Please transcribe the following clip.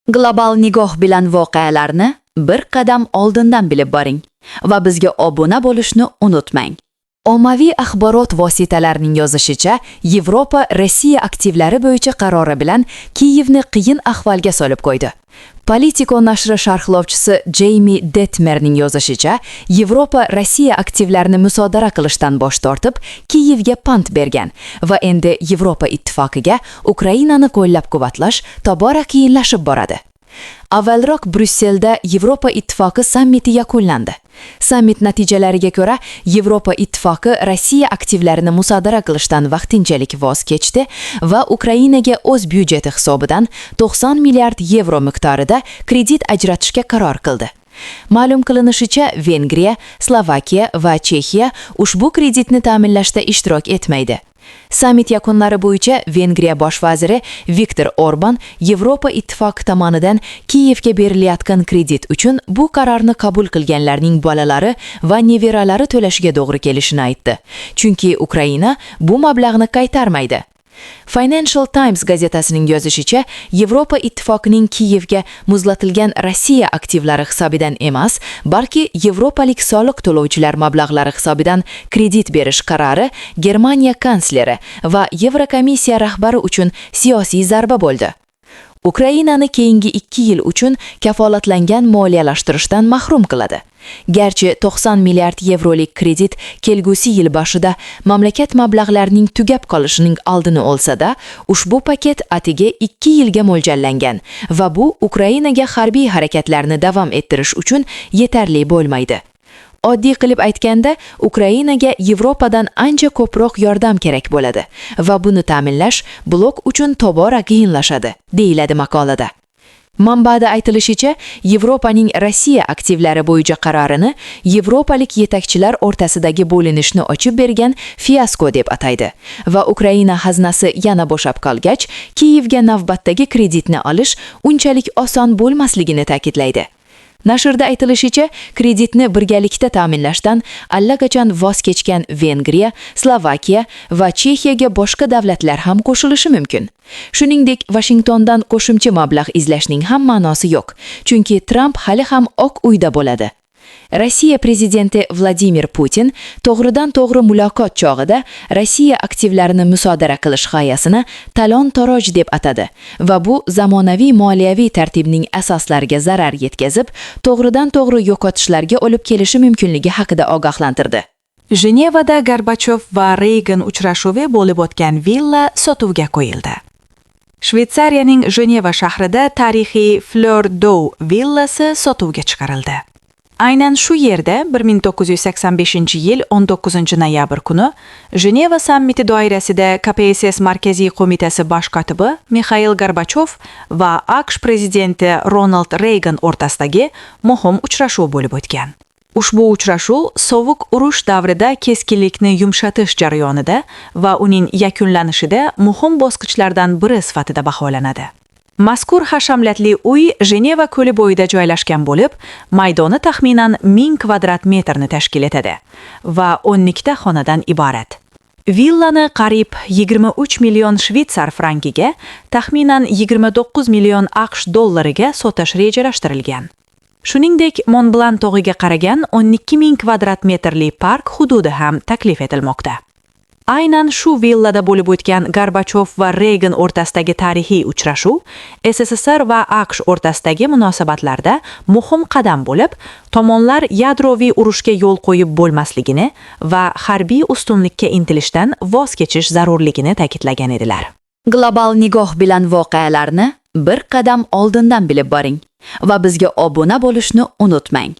Global nigoh bilan voqealarni bir qadam oldindan bilib boring va bizga obuna bo'lishni unutmang. Ommaviy axborot vositalarining yozishicha, Yevropa Rossiya aktivlari bo'yicha qarori bilan Kiyevni qiyin ahvolga solib qo'ydi. Politico nashri sharhlovchisi Jamie Detmerning yozishicha, Yevropa Rossiya aktivlarini musodara qilishdan bosh tortib, Kiyevga pand bergan va endi Yevropa ittifoqiga Ukrainani qo'llab-quvvatlash tobora qiyinlashib boradi. Avvalroq Bryusselda Yevropa ittifoqi sammiti yakunlandi. Sammit natijalariga ko'ra, Yevropa ittifoqi Rossiya aktivlarini musodara qilishdan vaqtinchalik voz kechdi va Ukrainaga o'z byudjeti hisobidan 90 milliard yevro miqdorida kredit ajratishga qaror qildi. Ma'lum qilinishicha, Vengriya, Slovakiya va Chexiya ushbu kreditni ta'minlashda ishtirok etmaydi. Sammit yakunlari bo'yicha Vengriya bosh vaziri Viktor Orban Yevropa ittifoqi tomonidan Kiyevga berilayotgan kredit uchun bu qarorni qabul qilganlarning bolalari va nevaralari to'lashiga to'g'ri kelishini aytdi. Chunki Ukraina bu mablag'ni qaytarmaydi. Financial Times gazetasining yozishicha, Yevropa ittifoqining Kiyevga muzlatilgan Rossiya aktivlari hisobidan emas, balki yevropalik soliq to'lovchilar mablag'lari hisobidan kredit berish qarori Germaniya kansleri va Yevrokomissiya rahbari uchun siyosiy zarba bo'ldi. Ukrainani keyingi 2 yil uchun kafolatlangan moliyalashtirishdan mahrum qiladi. Garchi 90 milliard yevrolik kredit kelgusi yil boshida mamlakat mablag'larining tugab qolishining oldini olsa-da, ushbu paket atigi 2 yilga mo'ljallangan va bu Ukrainaga harbiy harakatlarni davom ettirish uchun yetarli bo'lmaydi. Oddiy qilib aytganda, Ukrainaga Yevropadan ancha ko'proq yordam kerak bo'ladi va buni ta'minlash blok uchun tobora qiyinlashadi, deyiladi maqolada. Manbada aytilishicha, Yevropaning Rossiya aktivlari bo'yicha qarorini yevropalik yetakchilar o'rtasidagi bo'linishni ochib bergan fiasko deb ataydi va Ukraina xaznasi yana bo'shab qolgach, Kiyevga navbatdagi kreditni olish unchalik oson bo'lmasligini ta'kidlaydi. Nashrda aytilishicha, kreditni birgalikda ta'minlashdan allaqachon voz kechgan Vengriya, Slovakiya va Chexiyaga boshqa davlatlar ham qo'shilishi mumkin. Shuningdek, Washingtondan qo'shimcha mablag' izlashning ham ma'nosi yo'q, chunki Trump hali ham Oq uyda bo'ladi. Rossiya prezidenti Vladimir Putin to'g'ridan-to'g'ri muloqot chog'ida Rossiya aktivlarini musodara qilish g'oyasini talon-toroj deb atadi va bu zamonaviy moliyaviy tartibning asoslariga zarar yetkazib, to'g'ridan-to'g'ri yo'qotishlarga olib kelishi mumkinligi haqida ogohlantirdi. Jenevada Gorbachov va Reagan uchrashuvi bo'lib o'tgan villa sotuvga qo'yildi. Shveysariyaning Jeneva shahrida tarixiy Fleur d'Eau villasi sotuvga chiqarildi. Aynan shu yerda 1985-yil 19-noyabr kuni Jeneva sammiti doirasida KPSS Markaziy qo'mitasi bosh kotibi Mikhail Gorbachov va AQSh prezidenti Ronald Reagan o'rtasidagi muhim uchrashuv bo'lib o'tgan. Ushbu uchrashuv sovuq urush davrida keskinlikni yumshatish jarayonida va uning yakunlanishida muhim bosqichlardan biri sifatida baholanadi. Mazkur hashamlatli uy Jeneva ko'li bo'yida joylashgan bo'lib, maydoni taxminan 1000 kvadrat metrni tashkil etadi va 12 ta xonadan iborat. Villani qariyb 23 million shvetsar frankiga, taxminan 29 million AQSh dollariga sotish rejalashtirilgan. Shuningdek, Mont Blanc tog'iga qaragan 12 ming kvadrat metrli park hududi ham taklif etilmoqda. Aynan shu villada bo'lib o'tgan Gorbachov va Reagan o'rtasidagi tarixiy uchrashuv SSSR va AQSh o'rtasidagi munosabatlarda muhim qadam bo'lib, tomonlar yadroviy urushga yo'l qo'yib bo'lmasligini va harbiy ustunlikka intilishdan voz kechish zarurligini ta'kidlagan edilar. Global nigoh bilan voqealarni bir qadam oldindan bilib boring va bizga obuna bo'lishni unutmang.